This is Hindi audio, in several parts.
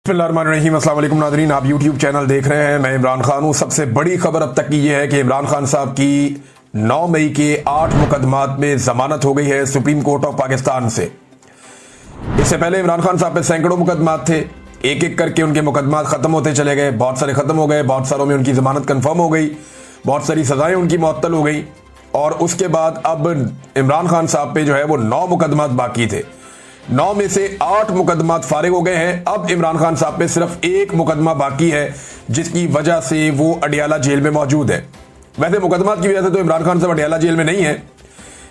बिस्मिल्लाहिर्रहमानिर्रहीम। अस्सलाम वालेकुम नाज़रीन, आप यूट्यूब चैनल देख रहे हैं। मैं इमरान खान हूँ। सबसे बड़ी खबर अब तक की यह है कि इमरान खान साहब की 9 मई के 8 मुकदमात में जमानत हो गई है सुप्रीम कोर्ट ऑफ पाकिस्तान से। इससे पहले इमरान खान साहब पे सैकड़ों मुकदमात थे, एक एक करके उनके मुकदमात खत्म होते चले गए। बहुत सारे खत्म हो गए, बहुत सारों में उनकी जमानत कन्फर्म हो गई, बहुत सारी सजाएं उनकी मुअत्तल हो गई। और उसके बाद अब इमरान खान साहब पे जो है वो 9 मुकदमात बाकी थे। 9 में से 8 मुकदमात फारिग हो गए हैं। अब इमरान खान साहब पे सिर्फ एक मुकदमा बाकी है, जिसकी वजह से वो अडियाला जेल में मौजूद है। वैसे मुकदमात की वजह से तो इमरान खान साहब अडियाला जेल में नहीं है।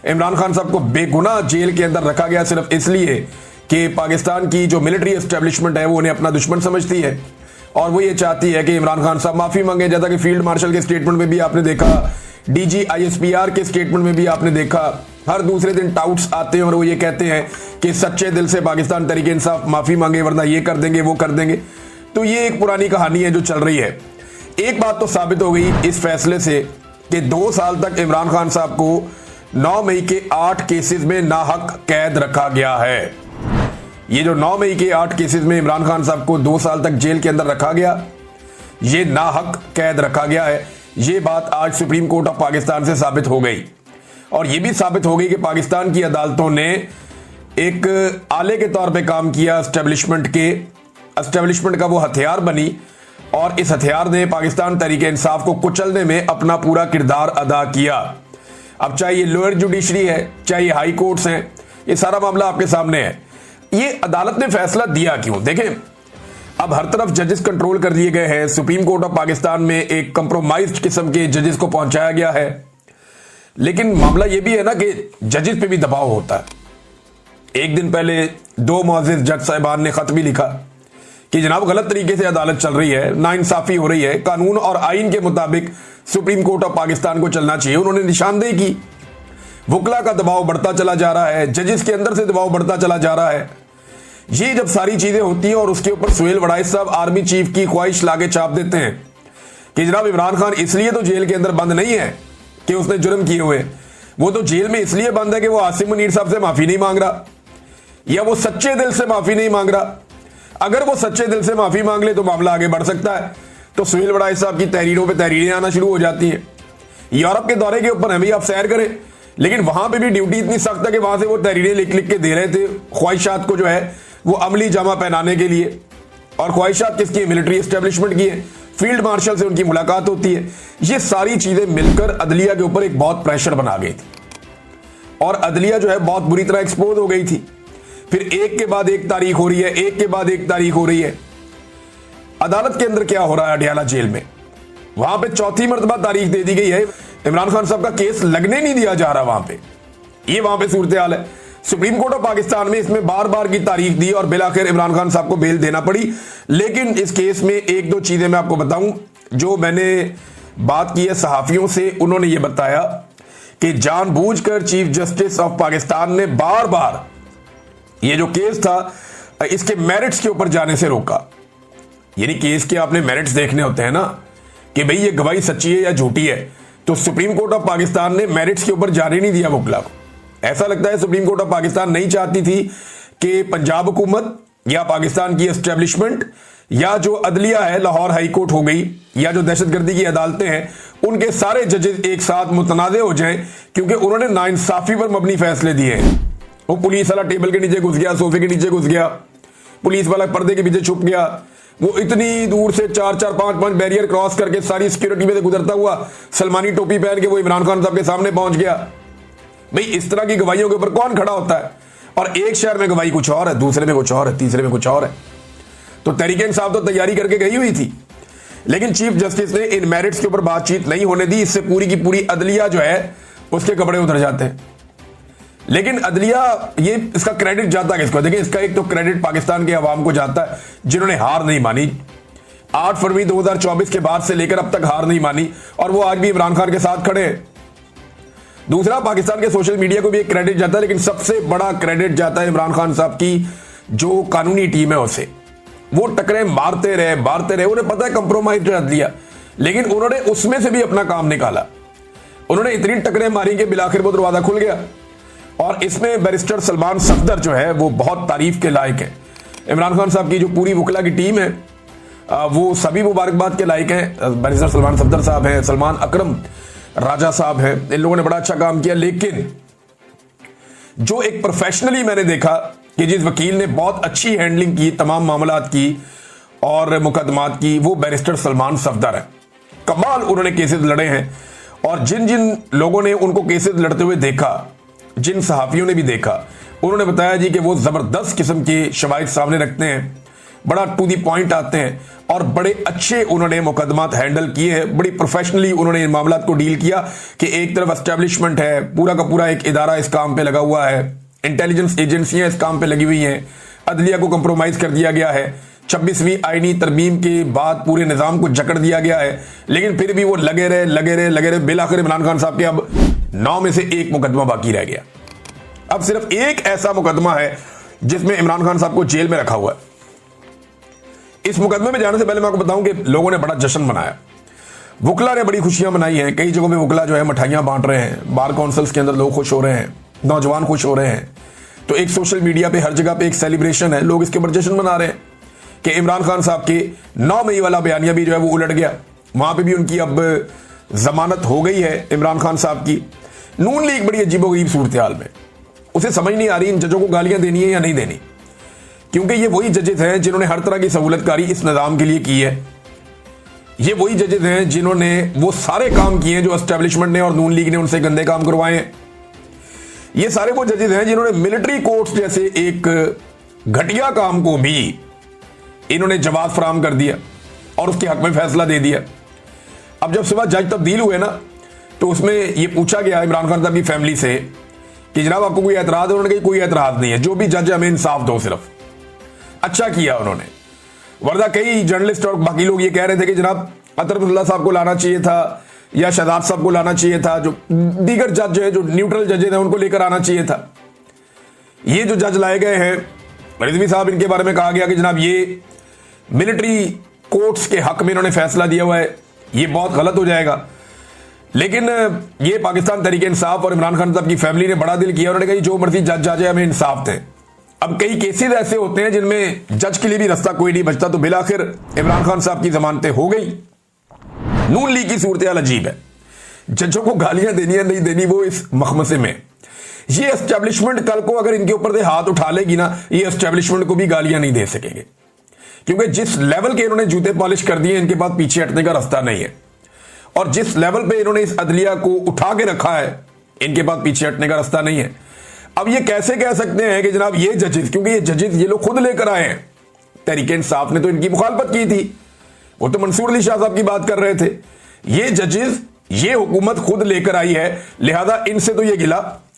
इमरान खान साहब को बेगुनाह जेल के अंदर रखा गया सिर्फ इसलिए कि पाकिस्तान की जो मिलिट्री एस्टेब्लिशमेंट है वो उन्हें अपना दुश्मन समझती है और वो ये चाहती है कि इमरान खान साहब माफी मांगे। जैसा कि फील्ड मार्शल के स्टेटमेंट में भी आपने देखा, डीजी ISPR के स्टेटमेंट में भी आपने देखा, हर दूसरे दिन टाउट्स आते हैं और वो ये कहते हैं कि सच्चे दिल से पाकिस्तान तहरीक इंसाफ माफी मांगे, वरना ये कर देंगे वो कर देंगे। तो ये एक पुरानी कहानी है जो चल रही है। एक बात तो साबित हो गई इस फैसले से कि 2 साल तक इमरान खान साहब को 9 मई के 8 केसेस में नाहक कैद रखा गया है। ये जो 9 मई के 8 केसेस में इमरान खान साहब को 2 साल तक जेल के अंदर रखा गया, ये नाहक कैद रखा गया है। ये बात आज सुप्रीम कोर्ट ऑफ पाकिस्तान से साबित हो गई और यह भी साबित हो गई कि पाकिस्तान की अदालतों ने एक आले के तौर पे काम किया। एस्टेब्लिशमेंट का वो हथियार बनी और इस हथियार ने पाकिस्तान तहरीक इंसाफ को कुचलने में अपना पूरा किरदार अदा किया। अब चाहे ये लोअर जुडिशरी है, चाहे ये हाई कोर्ट्स हैं, ये सारा मामला आपके सामने है। ये अदालत ने फैसला दिया क्यों? देखें, अब हर तरफ जजेस कंट्रोल कर दिए गए हैं। सुप्रीम कोर्ट ऑफ पाकिस्तान में एक कंप्रोमाइज्ड किस्म के जजेस को पहुंचाया गया है, लेकिन मामला यह भी है ना कि जजेस पे भी दबाव होता है। एक दिन पहले 2 मुअज़्ज़िज़ जज साहिबान ने खत भी लिखा कि जनाब गलत तरीके से अदालत चल रही है, नाइंसाफी हो रही है, कानून और आइन के मुताबिक सुप्रीम कोर्ट ऑफ पाकिस्तान को चलना चाहिए। उन्होंने निशानदेही की। वकला का दबाव बढ़ता चला जा रहा है, जजेस के अंदर से दबाव बढ़ता चला जा रहा है। ये जब सारी चीजें होती हैं और उसके ऊपर सुहेल वड़ाइस साहब आर्मी चीफ की ख्वाहिश लाके छाप देते हैं कि जनाब इमरान खान इसलिए तो जेल के अंदर बंद नहीं है कि उसने जुर्म किए हुए, वो तो जेल में इसलिए बंद है कि वो आसिम मुनीर साहब से माफी नहीं मांग रहा या वो सच्चे दिल से माफी नहीं मांग रहा। अगर वो सच्चे दिल से माफी मांग ले तो मामला आगे बढ़ सकता है। तो सुहेल वड़ाइस साहब की तहरीरों पर तहरीरें आना शुरू हो जाती हैं। यूरोप के दौरे के ऊपर हैं भाई, आप सैर करें, लेकिन वहां पर भी ड्यूटी इतनी सख्त है कि वहां से वो तहरीरें लिख लिख के दे रहे थे ख्वाहिशात को जो है वो अमली जामा पहनाने के लिए। और ख्वाहिशात किसकी है? मिलिट्री एस्टेब्लिशमेंट की है। फील्ड मार्शल से उनकी मुलाकात होती है। ये सारी चीजें मिलकर अदलिया के ऊपर एक बहुत प्रेशर बना गई थी और अदलिया जो है बहुत बुरी तरह एक्सपोज हो गई थी। फिर एक के बाद एक तारीख हो रही है, एक के बाद एक तारीख हो रही है। अदालत के अंदर क्या हो रहा है? अडियाला जेल में वहां पे 4थी मरतबा तारीख दे दी गई है। इमरान खान साहब का केस लगने नहीं दिया जा रहा वहां पे। ये वहां पे सूरत हाल है। सुप्रीम कोर्ट ऑफ पाकिस्तान में इसमें बार बार की तारीख दी और बिलाखिर इमरान खान साहब को बेल देना पड़ी। लेकिन इस केस में 1-2 चीजें मैं आपको बताऊं जो मैंने बात की है सहाफियों से। उन्होंने ये बताया कि जानबूझकर चीफ जस्टिस ऑफ पाकिस्तान ने बार बार ये जो केस था इसके मेरिट्स के ऊपर जाने से रोका। यानी केस के आपने मेरिट्स देखने होते हैं ना कि भाई ये गवाही सच्ची है या झूठी है। तो सुप्रीम कोर्ट ऑफ पाकिस्तान ने मेरिट्स के ऊपर जाने नहीं दिया वकला को। ऐसा लगता है सुप्रीम कोर्ट ऑफ पाकिस्तान नहीं चाहती थी कि पंजाब हुकूमत या पाकिस्तान की एस्टेब्लिशमेंट या जो अदलिया है, लाहौर हाई कोर्ट हो गई, या जो दहशतगर्दी की अदालतें हैं, उनके सारे जजेस एक साथ मुतनाज़े हो जाएं, क्योंकि उन्होंने नाइंसाफी पर मबनी फैसले दिए हैं। वो पुलिस वाला टेबल के नीचे घुस गया, सोफे के नीचे घुस गया, पुलिस वाला पर्दे के पीछे छुप गया, वो इतनी दूर से 4-4, 5-5 बैरियर क्रॉस करके सारी सिक्योरिटी में से गुजरता हुआ सलमानी टोपी पहन के वो इमरान खान साहब के सामने पहुंच गया। भाई इस तरह की गवाहियों के ऊपर कौन खड़ा होता है? और एक शहर में गवाही कुछ और है, दूसरे में कुछ और है, तीसरे में कुछ और है। तो तहरीक इंसाफ तो तैयारी करके गई हुई थी, लेकिन चीफ जस्टिस ने इन मेरिट्स के ऊपर बातचीत नहीं होने दी। इससे पूरी की पूरी अदलिया जो है उसके कपड़े उतर जाते हैं। लेकिन अदलिया, ये इसका क्रेडिट जाता है किसको? देखिए, इसका एक तो क्रेडिट पाकिस्तान के अवाम को जाता है जिन्होंने हार नहीं मानी। 8 फरवरी 2024 के बाद से लेकर अब तक हार नहीं मानी और वो आज भी इमरान खान के साथ खड़े हैं। दूसरा, पाकिस्तान के सोशल मीडिया को भी एक क्रेडिट जाता है, लेकिन सबसे बड़ा क्रेडिट जाता है इमरान खान साहब की जो कानूनी टीम है उसे। वो टकरे मारते रहे, उन्हें पता है कंप्रोमाइज कर दिया, लेकिन उन्होंने उसमें से भी अपना काम निकाला। उन्होंने इतनी टकरे मारी कि बिलाखिर वो दरवाजा खुल गया। और इसमें बैरिस्टर सलमान सफदर जो है वो बहुत तारीफ के लायक है। इमरान खान साहब की जो पूरी वकला की टीम है वो सभी मुबारकबाद के लायक हैं। बैरिस्टर सलमान सफदर साहब हैं, सलमान अकरम राजा साहब हैं, इन लोगों ने बड़ा अच्छा काम किया। लेकिन जो एक प्रोफेशनली मैंने देखा कि जिस वकील ने बहुत अच्छी हैंडलिंग की तमाम मामलात की और मुकदमात की, वो बैरिस्टर सलमान सफदर है। कमाल उन्होंने केसेस लड़े हैं और जिन जिन लोगों ने उनको केसेस लड़ते हुए देखा, जिन सहाफियों ने भी देखा, उन्होंने बताया जी कि वो जबरदस्त किस्म की शवाहिद सामने रखते हैं, बड़ा टू दी पॉइंट आते हैं और बड़े अच्छे उन्होंने मुकदमात हैंडल किए हैं। बड़ी प्रोफेशनली उन्होंने इन मामलात को डील किया कि एक तरफ एस्टेब्लिशमेंट है, पूरा का पूरा एक इदारा इस काम पे लगा हुआ है, इंटेलिजेंस एजेंसियां इस काम पे लगी हुई हैं, अदलिया को कंप्रोमाइज कर दिया गया है, 26वीं आईनी तरमीम के बाद पूरे निजाम को जकड़ दिया गया है, लेकिन फिर भी वो लगे रहे। बिलाखिर इमरान खान साहब के अब 9 में से 1 मुकदमा बाकी रह गया। अब सिर्फ एक ऐसा मुकदमा है जिसमें इमरान खान साहब को जेल में रखा हुआ है। इस मुकदमे में जाने से पहले मैं आपको बताऊं कि लोगों ने बड़ा जश्न मनाया, वकला ने बड़ी खुशियां मनाई हैं। कई जगहों पे वकला जो है मिठाइयां बांट रहे हैं, बार काउंसिल्स के अंदर लोग खुश हो रहे हैं, नौजवान खुश हो रहे हैं। तो एक सोशल मीडिया पे हर जगह पे एक सेलिब्रेशन है, लोग इसके ऊपर जश्न मना रहे हैं कि इमरान खान साहब के 9 मई वाला बयानिया भी जो है वो उलट गया। वहां पर भी उनकी अब जमानत हो गई है इमरान खान साहब की। नून लीग बड़ी अजीबोगरीब सूरत हाल में, उसे समझ नहीं आ रही इन जजों को गालियां देनी है या नहीं देनी, क्योंकि ये वही जजेस हैं जिन्होंने हर तरह की सहूलतकारी इस निजाम के लिए की है। ये वही जजेस हैं जिन्होंने वो सारे काम किए हैं जो एस्टेब्लिशमेंट ने और नून लीग ने उनसे गंदे काम करवाए हैं। ये सारे वो जजेस हैं जिन्होंने मिलिट्री कोर्ट्स जैसे एक घटिया काम को भी इन्होंने जवाब फराहम कर दिया और उसके हक में फैसला दे दिया। अब जब सुबह जज तब्दील हुए ना, तो उसमें यह पूछा गया इमरान खान साहब की फैमिली से कि जनाब आपको कोई एतराज है? उन्होंने कहा कोई एतराज नहीं है, जो भी जज है हमें इंसाफ दो। सिर्फ अच्छा किया उन्होंने, वरना कई जर्नलिस्ट और बाकी लोग ये कह रहे थे कि जनाब अतरबुल्ला साहब को लाना चाहिए था या शहजाद साहब को लाना चाहिए था, जो दीगर जज है, जो न्यूट्रल जजेज हैं, उनको लेकर आना चाहिए था। ये जो जज लाए गए हैं रिजवी साहब, इनके बारे में कहा गया कि जनाब ये मिलिट्री कोर्ट्स के हक में इन्होंने फैसला दिया हुआ है, ये बहुत गलत हो जाएगा। लेकिन ये पाकिस्तान तहरीक इंसाफ और इमरान खान साहब की फैमिली ने बड़ा दिल किया, उन्होंने कहा जो मर्जी जज आ जाए हमें इंसाफ दें। अब कई केसेस ऐसे होते हैं जिनमें जज के लिए भी रास्ता कोई नहीं बचता, तो बिलाखिर इमरान खान साहब की जमानतें हो गई। नून लीग की सूरत हाल अजीब है, जजों को गालियां देनी है नहीं देनी वो इस मखमसे में। ये एस्टेब्लिशमेंट कल को अगर इनके ऊपर से हाथ उठा लेगी ना, ये एस्टेब्लिशमेंट को भी गालियां नहीं दे सकेंगे, क्योंकि जिस लेवल के इन्होंने जूते पॉलिश कर दिए इनके पास पीछे हटने का रास्ता नहीं है। और जिस लेवल पे इन्होंने इस अदलिया को उठा के रखा है, इनके पास पीछे हटने का रास्ता नहीं है। अब ये कैसे कह सकते हैं कि जनाब ये जजेस, क्योंकि ये जजेस ये लोग खुद लेकर आए हैं, तहरीक इंसाफ ने तो इनकी मुखालफत की थी, वो तो मंसूर अली शाह साहब की बात कर रहे थे। ये जजेस ये हुकूमत खुद लेकर आई है, लिहाजा इनसे तो ये गिला